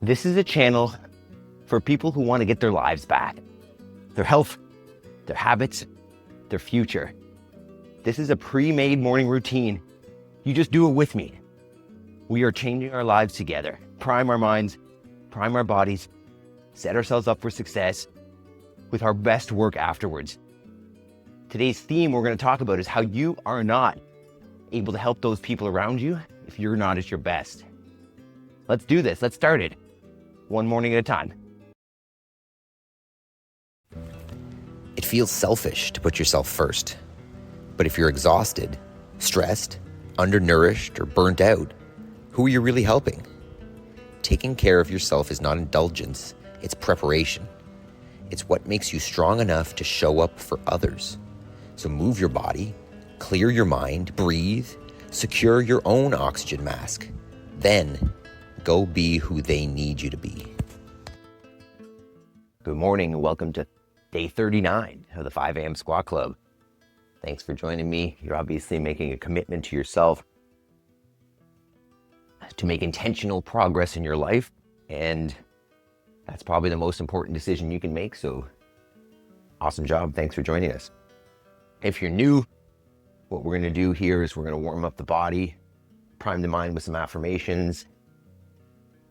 This is a channel for people who want to get their lives back, their health, their habits, their future. This is a pre-made morning routine. You just do it with me. We are changing our lives together. Prime our minds, prime our bodies, set ourselves up for success with our best work afterwards. Today's theme we're going to talk about is how you are not able to help those people around you if you're not at your best. Let's do this. Let's start it. One morning at a time. It feels selfish to put yourself first. But if you're exhausted, stressed, undernourished, or burnt out, who are you really helping? Taking care of yourself is not indulgence, it's preparation. It's what makes you strong enough to show up for others. So move your body, clear your mind, breathe, secure your own oxygen mask. Then go be who they need you to be. Good morning and welcome to day 39 of the 5 a.m. Squat Club. Thanks for joining me. You're obviously making a commitment to yourself to make intentional progress in your life, and that's probably the most important decision you can make. So awesome job. Thanks for joining us. If you're new, what we're going to do here is we're going to warm up the body, prime the mind with some affirmations,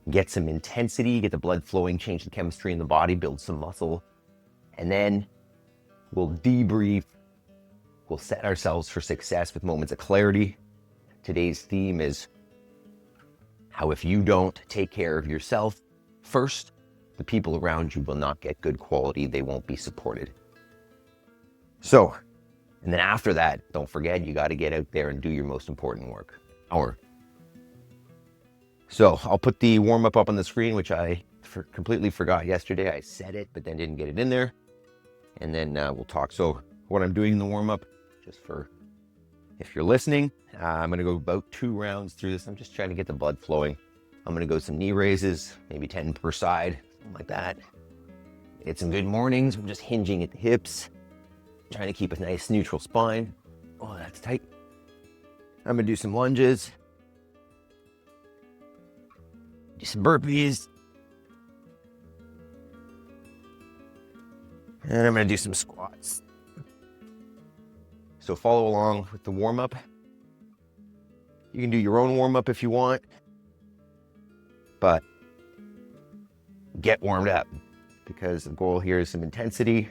get some intensity, get the blood flowing, change the chemistry in the body, build some muscle, and then we'll debrief. We'll set ourselves for success with moments of clarity. Today's theme is how if you don't take care of yourself first, the people around you will not get good quality. They won't be supported. So, and then after that, don't forget, you got to get out there and do your most important work. So I'll put the warm up on the screen, which I completely forgot yesterday. I said it, but then didn't get it in there. And then we'll talk. So what I'm doing in the warm up, just for if you're listening, I'm going to go about 2 rounds through this. I'm just trying to get the blood flowing. I'm going to go some knee raises, maybe 10 per side, something like that. Get some good mornings. I'm just hinging at the hips, trying to keep a nice neutral spine. Oh, that's tight. I'm going to do some lunges, do some burpees, and I'm going to do some squats. So follow along with the warm-up. You can do your own warm-up if you want, but get warmed up because the goal here is some intensity.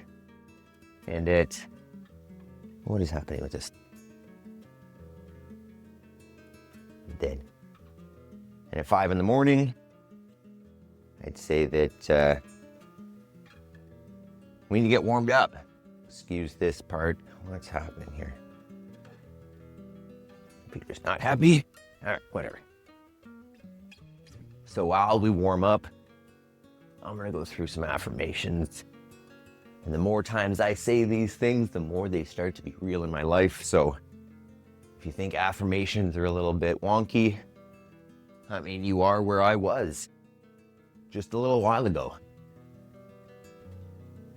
And what is happening with this? Dead. And at 5 in the morning, I'd say that we need to get warmed up. Excuse this part. What's happening here? Peter's not happy. All right, whatever. So while we warm up, I'm going to go through some affirmations. And the more times I say these things, the more they start to be real in my life. So if you think affirmations are a little bit wonky, I mean, you are where I was just a little while ago.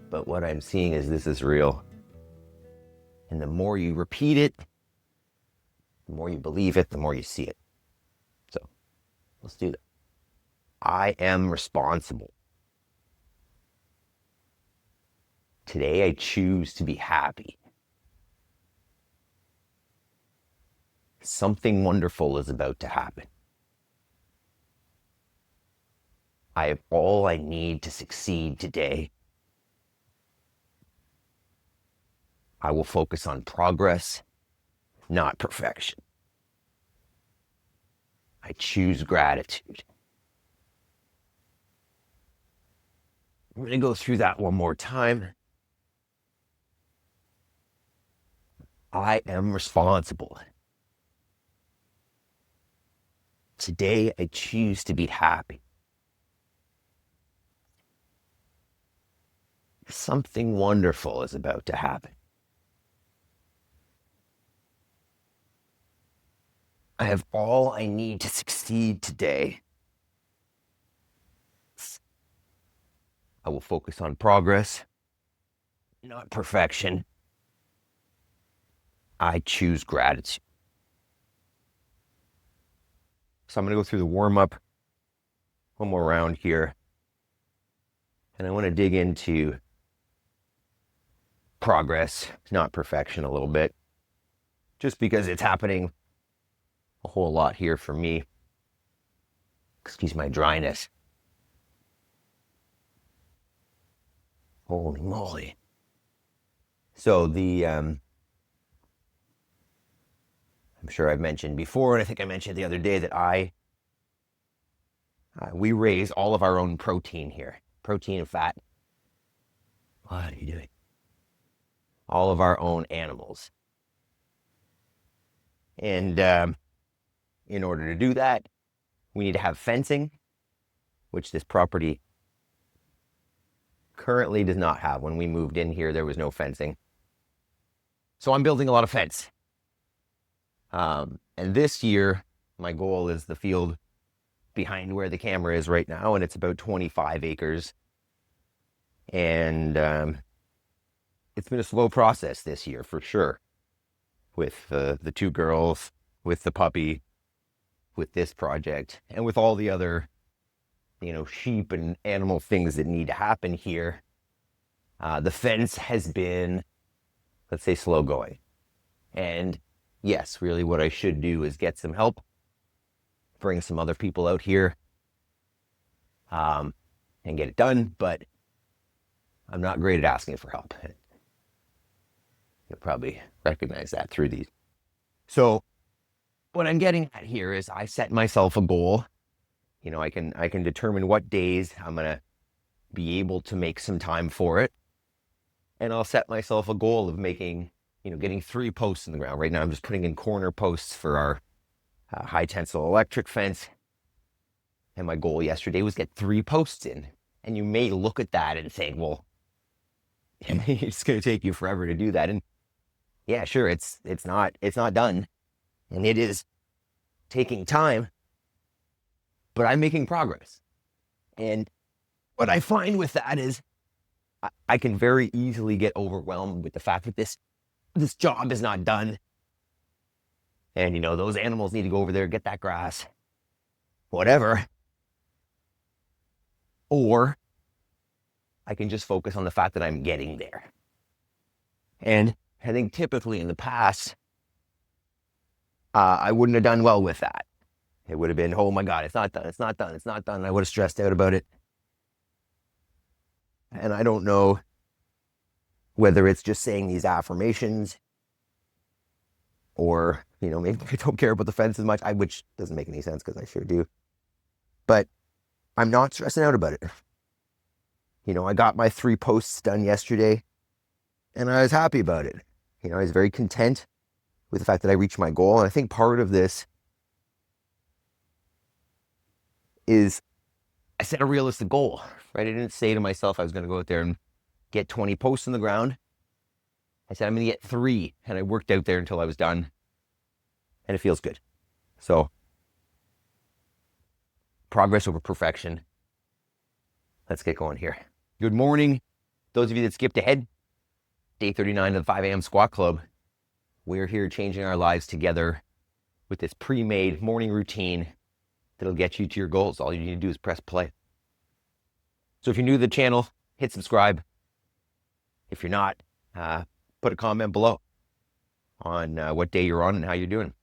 But what I'm seeing is this is real. And the more you repeat it, the more you believe it, the more you see it. So let's do that. I am responsible. Today I choose to be happy. Something wonderful is about to happen. I have all I need to succeed today. I will focus on progress, not perfection. I choose gratitude. I'm going to go through that one more time. I am responsible. Today, I choose to be happy. Something wonderful is about to happen. I have all I need to succeed today. I will focus on progress, not perfection. I choose gratitude. So I'm going to go through the warm-up one more round here. And I want to dig into progress, not perfection, a little bit, just because it's happening a whole lot here for me. Excuse my dryness. Holy moly. So I'm sure I've mentioned before, and I think I mentioned the other day that we raise all of our own protein here, protein and fat. What are you doing? All of our own animals. And in order to do that, we need to have fencing, which this property currently does not have. When we moved in here, there was no fencing. So I'm building a lot of fence. And this year, my goal is the field behind where the camera is right now, and it's about 25 acres. And it's been a slow process this year, for sure, with the two girls, with the puppy, with this project, and with all the other, sheep and animal things that need to happen here. The fence has been, let's say, slow going. And yes, really what I should do is get some help, bring some other people out here, and get it done, but I'm not great at asking for help. You'll probably recognize that through these. So what I'm getting at here is I set myself a goal. I can determine what days I'm going to be able to make some time for it. And I'll set myself a goal of making, getting 3 posts in the ground. Right now I'm just putting in corner posts for our high tensile electric fence. And my goal yesterday was get 3 posts in. And you may look at that and think, well, it's going to take you forever to do that. And yeah, sure, it's not done. And it is taking time, but I'm making progress. And what I find with that is I can very easily get overwhelmed with the fact that this job is not done. And, those animals need to go over there, get that grass, whatever. Or I can just focus on the fact that I'm getting there. And I think typically in the past, I wouldn't have done well with that. It would have been, oh my God, it's not done, it's not done, it's not done. I would have stressed out about it. And I don't know whether it's just saying these affirmations or, maybe I don't care about the fence as much, which doesn't make any sense because I sure do. But I'm not stressing out about it. I got my 3 posts done yesterday and I was happy about it. I was very content with the fact that I reached my goal. And I think part of this is I set a realistic goal, right? I didn't say to myself I was going to go out there and get 20 posts in the ground. I said I'm going to get 3, and I worked out there until I was done, and it feels good. So progress over perfection. Let's get going here. Good morning. Those of you that skipped ahead, day 39 of the 5 a.m. Squat Club. We're here changing our lives together with this pre-made morning routine that'll get you to your goals. All you need to do is press play. So if you're new to the channel, hit subscribe. If you're not, put a comment below on what day you're on and how you're doing.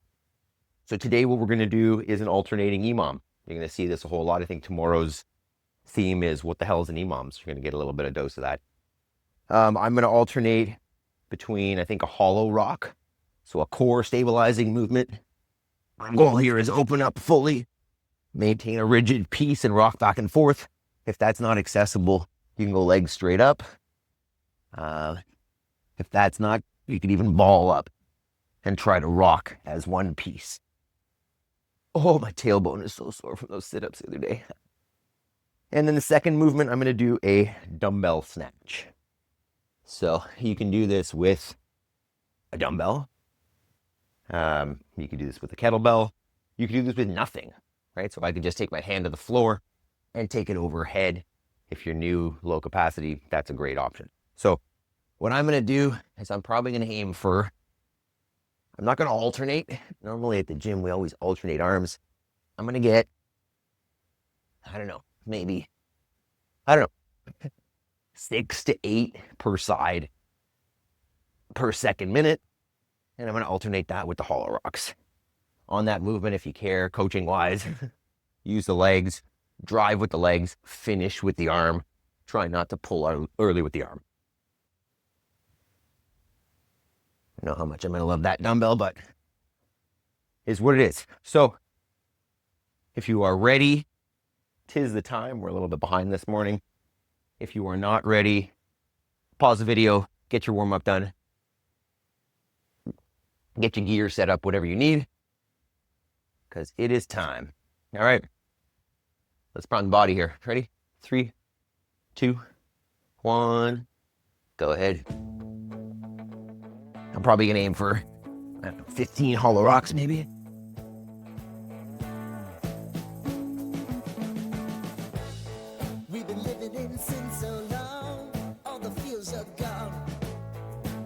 So today what we're going to do is an alternating EMOM. You're going to see this a whole lot. I think tomorrow's theme is what the hell is an EMOM? So you're going to get a little bit of dose of that. I'm going to alternate between, I think, a hollow rock. So a core stabilizing movement. My goal here is open up fully, maintain a rigid piece and rock back and forth. If that's not accessible, you can go legs straight up. If that's not, you could even ball up and try to rock as one piece. Oh, my tailbone is so sore from those sit-ups the other day. And then the second movement, I'm going to do a dumbbell snatch. So you can do this with a dumbbell. You can do this with a kettlebell. You can do this with nothing, right? So I could just take my hand to the floor and take it overhead. If you're new, low capacity, that's a great option. So what I'm going to do is I'm probably going to aim for, I'm not going to alternate. Normally at the gym, we always alternate arms. I'm going to get I don't know, maybe, I don't know, 6 to 8 per side per second minute. And I'm going to alternate that with the hollow rocks. On that movement, if you care, coaching wise, use the legs, drive with the legs, finish with the arm. Try not to pull out early with the arm. I don't know how much I'm going to love that dumbbell, but it's what it is. So if you are ready, 'tis the time. We're a little bit behind this morning. If you are not ready, pause the video, get your warm up done, get your gear set up, whatever you need, because it is time. All right, let's prime the body here. Ready? 3, 2, 1, go ahead. I'm probably gonna aim for, I don't know, 15 hollow rocks maybe. We've been living in sin so long, all the feels are gone.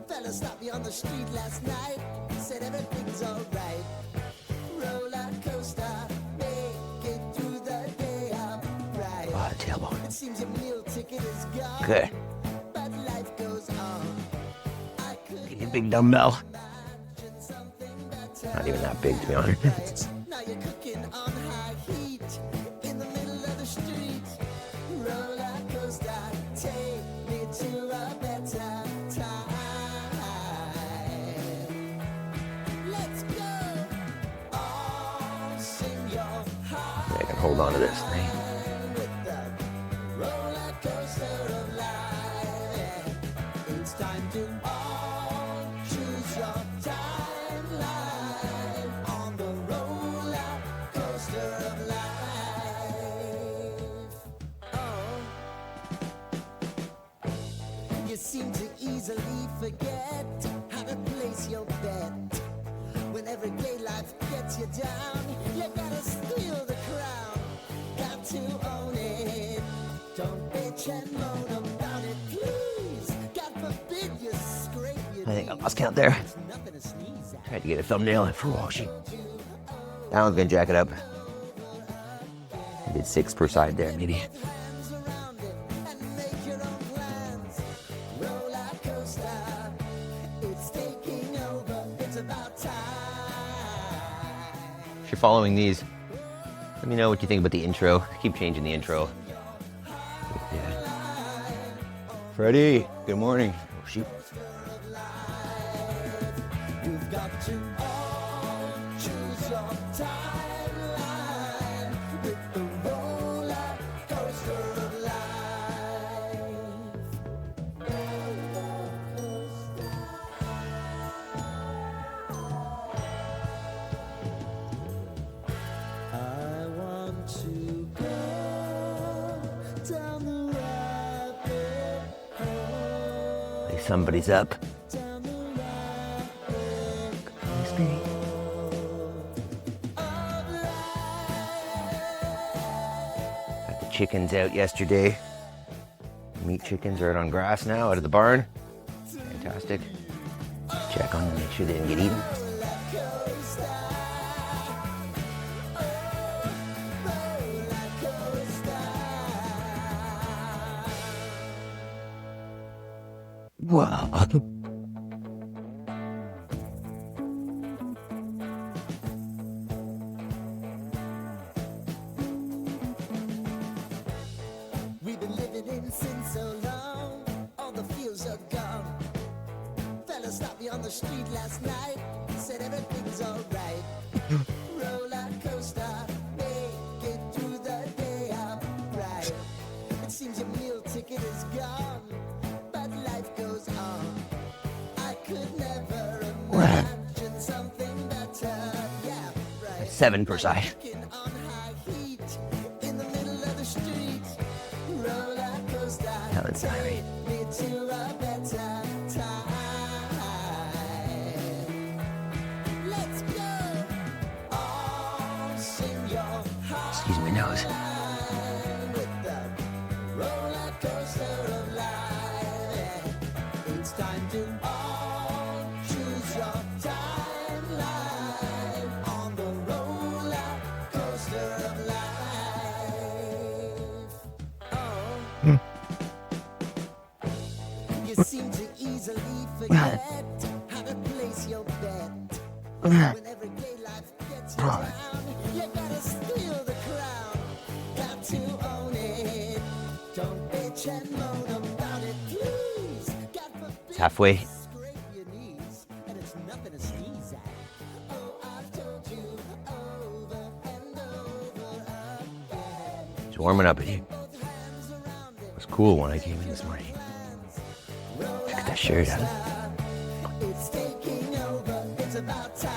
Fella stopped me on the street last night, said everything's alright. Roller coaster, make it through the day, right. Ah, tailbone. It seems your meal ticket is gone. Good. But life goes on. I could Get your big dumbbell. imagine something better. Not even that big, to be honest. Now you're cooking on high heat in the middle of the street. Roller coaster, take me to a better time. Let's go. All sing your heart I can hold on to this thing. with the roller coaster of life. It's time to all choose your timeline on the roller coaster of life. Oh, you seem to easily forget how to place your bet. When everyday life gets you down, you gotta steal the crown. Got to own it. Don't bitch and moan about it, please. God forbid you scrape your I think I knees. lost count there. It's nothing to sneeze at. Tried to get a thumbnail for washing. That one's gonna jack it up. I did 6 per side there, maybe. Hands around it and make your own plans. Roller coaster, it's taking over. It's about time. If you're following these, let me know what you think about the intro. I keep changing the intro. Yeah. Freddie, good morning. Oh, shoot. You've got to all choose your timeline with the roller coaster of life. I want to go down the rabbit hole. Like somebody's up. Down the rabbit Hey, Speedy. Got the chickens out yesterday. Meat chickens are out on grass now, out of the barn. Fantastic. Check on them, make sure they didn't get eaten. Wow. We've been living in sin so long, all the feels are gone. Fella stopped me on the street last night, said everything's alright. Roller coaster, make it through the day, right. It seems your meal ticket is gone, but life goes on. I could never imagine something better. Yeah, right. 7 per side. Cooking on high heat in the middle of the street. Roller coaster. Now it's tiring. Take me to a better time. Let's go. All sing your heart Excuse my nose. with the roller coaster of life. It's time to all choose your timeline on the roller coaster of life. forget how to place your bet. When everyday life gets you down, you gotta steal the crown. Got to own it. Don't bitch and moan about it, please. God forbid It's halfway. scrape your knees, and it's nothing to sneeze at. Oh, I've told you over and over again. It's warming up in here. Both hands around it. It was cool when I came in this morning. Look at that shirt on. It's taking over, it's about time.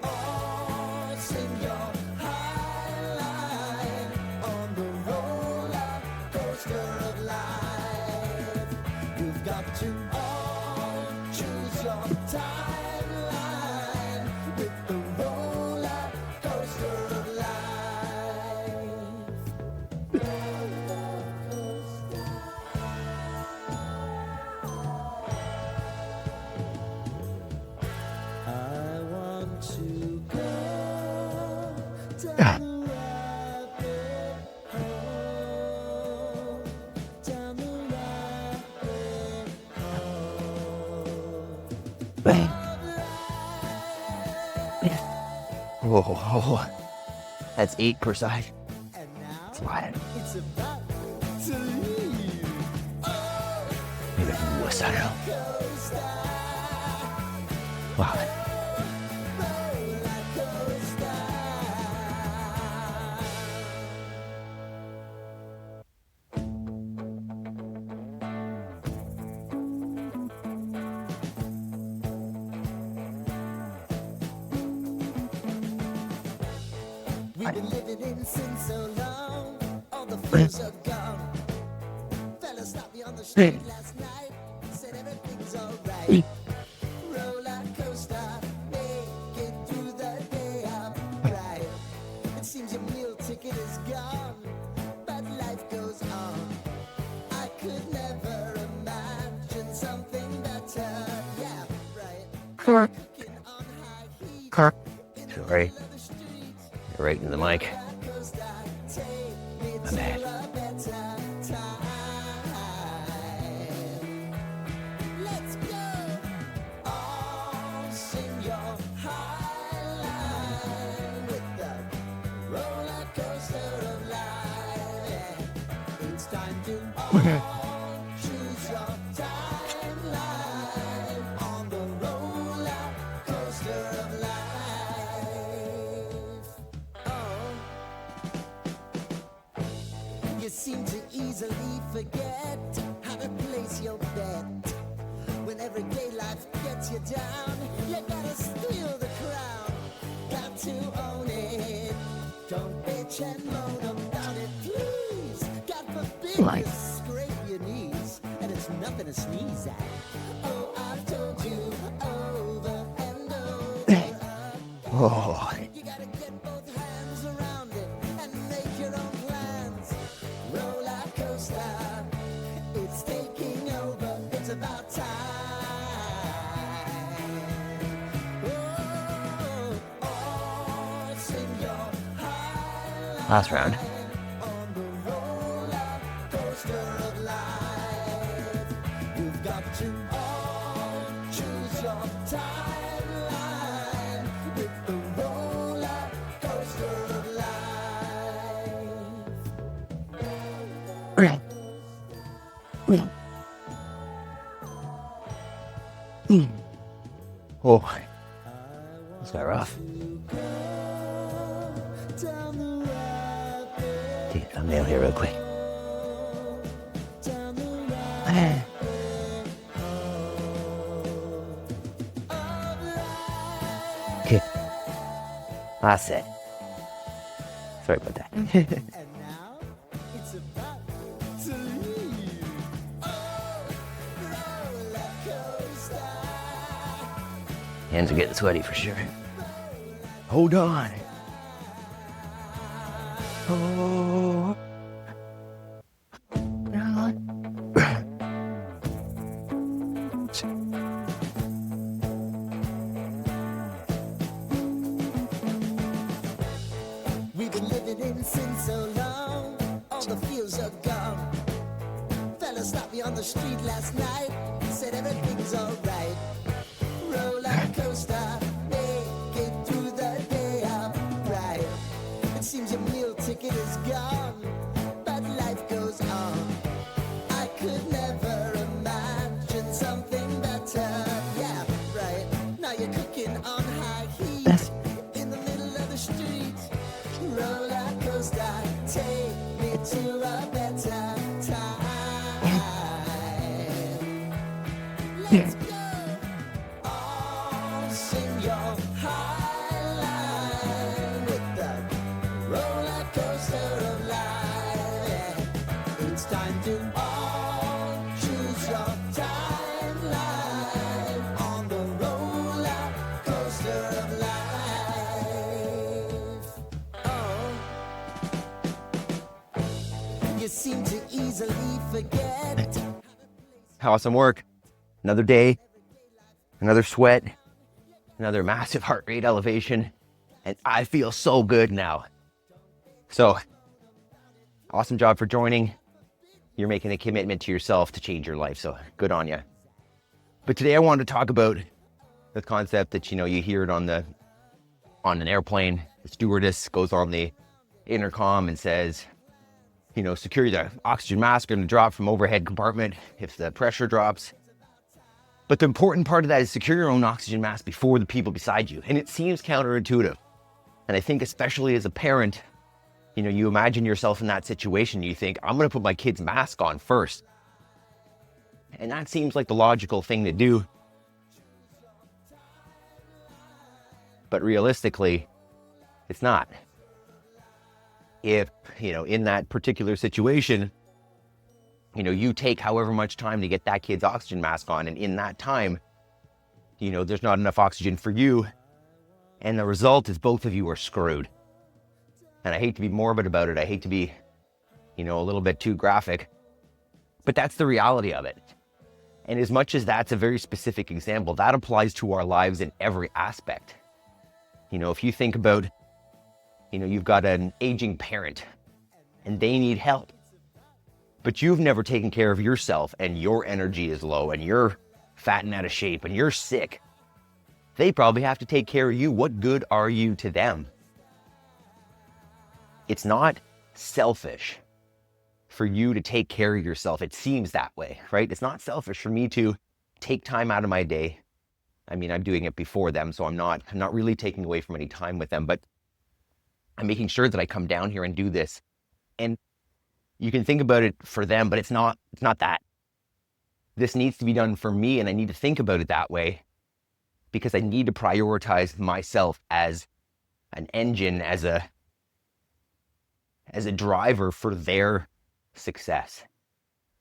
Oh, sing your high line on the roller coaster of life. You've got to all choose your timeline with the roller coaster of life. I want to go down the rabbit hole, down the rabbit hole. Oh, that's 8 per side. And now That's a lot. it's about to leave. Maybe I'm wuss, I don't know. Coaster, Wow. roller coaster. We've been living in sin so long, all the feels are gone. Fella stopped me on the street last night, said everything's alright. Roller coaster, make it through the day upright. It seems your meal ticket is gone, but life goes on. I could never imagine something better. Yeah, right. Cooking on high heat in the Sorry. middle of the street. You're right in the mic. Coaster, take me My to bad. a better time. Let's go. All sing your high line with the roller coaster of life. It's time to all choose your timeline on the roller coaster of life. Oh. You seem to easily forget how to place your bet. When everyday life gets you down, you gotta steal the crown. Got to own it. Don't bitch and moan about it, please. God forbid Like- you scrape your knees, and it's nothing to sneeze at. Oh, I've told you over and over. Oh, You gotta get both hands around it and make your own plans. Roller coaster, it's taking over, it's about time. Oh, sing your high last round. on the roller coaster of life. You've got to all choose your timeline with the roller coaster of life. Oh, this got rough. Down the rabbit Take a thumbnail here real quick. hole, down the rabbit Okay. Last set. Sorry about that. And now it's about to leave. Oh, roller coaster. Hands are getting sweaty for sure. Hold on. Oh. We've been living in sin so long, all the feels are gone. the street last night, said everything's alright. Roller coaster, make it through the day upright. It seems your meal ticket is gone, but life goes on. I could never imagine something better. Yeah, right. Now you're cooking on high heat in the middle of the street. Roller coaster, take me to a better time. Let's go. All sing your high line with the roller coaster of life. Yeah. It's time to all choose your timeline on the roller coaster of life. Oh, you seem to easily forget. Awesome work. Another day, another sweat, another massive heart rate elevation, and I feel so good now. So, awesome job for joining. You're making a commitment to yourself to change your life, so good on you. But today I wanted to talk about the concept that, you hear it on an airplane. The stewardess goes on the intercom and says, secure the oxygen mask, going to drop from overhead compartment if the pressure drops. But the important part of that is secure your own oxygen mask before the people beside you. And it seems counterintuitive. And I think especially as a parent, you imagine yourself in that situation. You think, I'm going to put my kid's mask on first. And that seems like the logical thing to do. But realistically, it's not. If, in that particular situation, you take however much time to get that kid's oxygen mask on, and in that time, there's not enough oxygen for you, and the result is both of you are screwed. And I hate to be morbid about it. I hate to be, a little bit too graphic, but that's the reality of it. And as much as that's a very specific example, that applies to our lives in every aspect. If you think about, you've got an aging parent and they need help, but you've never taken care of yourself and your energy is low and you're fat and out of shape and you're sick. They probably have to take care of you. What good are you to them? It's not selfish for you to take care of yourself. It seems that way, right? It's not selfish for me to take time out of my day. I mean, I'm doing it before them, so I'm not really taking away from any time with them, but I'm making sure that I come down here and do this. And you can think about it for them, but it's not that. This needs to be done for me, and I need to think about it that way because I need to prioritize myself as an engine, as a driver for their success.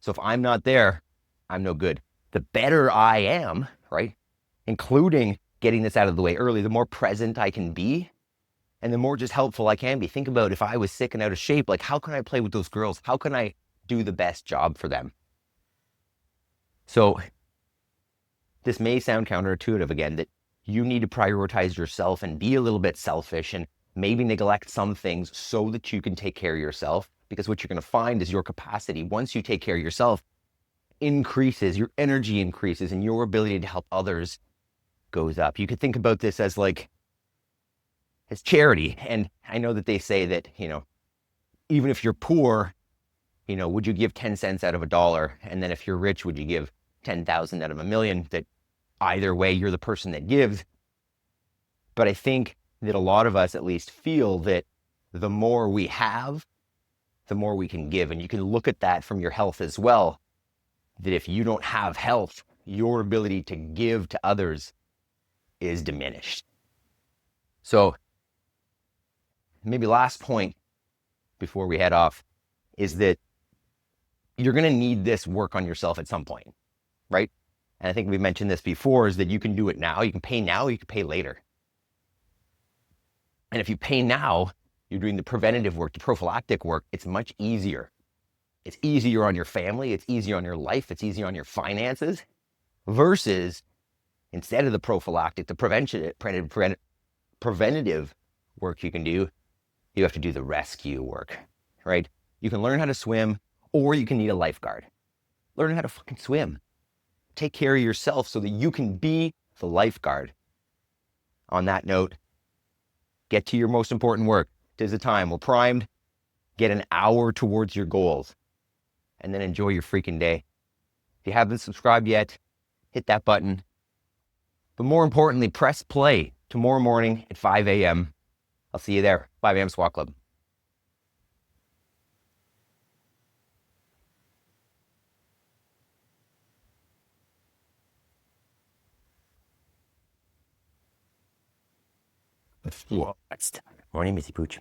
So if I'm not there, I'm no good. The better I am, right, including getting this out of the way early, the more present I can be and the more just helpful I can be. Think about if I was sick and out of shape, like how can I play with those girls? How can I do the best job for them? So this may sound counterintuitive again, that you need to prioritize yourself and be a little bit selfish and maybe neglect some things so that you can take care of yourself. Because what you're going to find is your capacity, once you take care of yourself, increases, your energy increases, and your ability to help others goes up. You could think about this as charity. And I know that they say that, even if you're poor, would you give 10 cents out of $1? And then if you're rich, would you give 10,000 out of 1,000,000? That either way, you're the person that gives. But I think that a lot of us at least feel that the more we have, the more we can give. And you can look at that from your health as well, that if you don't have health, your ability to give to others is diminished. So maybe last point before we head off is that you're going to need this work on yourself at some point, right? And I think we mentioned this before, is that you can do it now. You can pay now, you can pay later. And if you pay now, you're doing the preventative work, the prophylactic work, it's much easier. It's easier on your family, it's easier on your life, it's easier on your finances, versus instead of the prophylactic, the preventative work you can do, you have to do the rescue work, right? You can learn how to swim, or you can need a lifeguard. Learn how to fucking swim. Take care of yourself so that you can be the lifeguard. On that note, get to your most important work. 'Tis the time. We're primed. Get an hour towards your goals. And then enjoy your freaking day. If you haven't subscribed yet, hit that button. But more importantly, press play tomorrow morning at 5 a.m. I'll see you there. 5 a.m. Squat Club. Morning, Missy Pooch.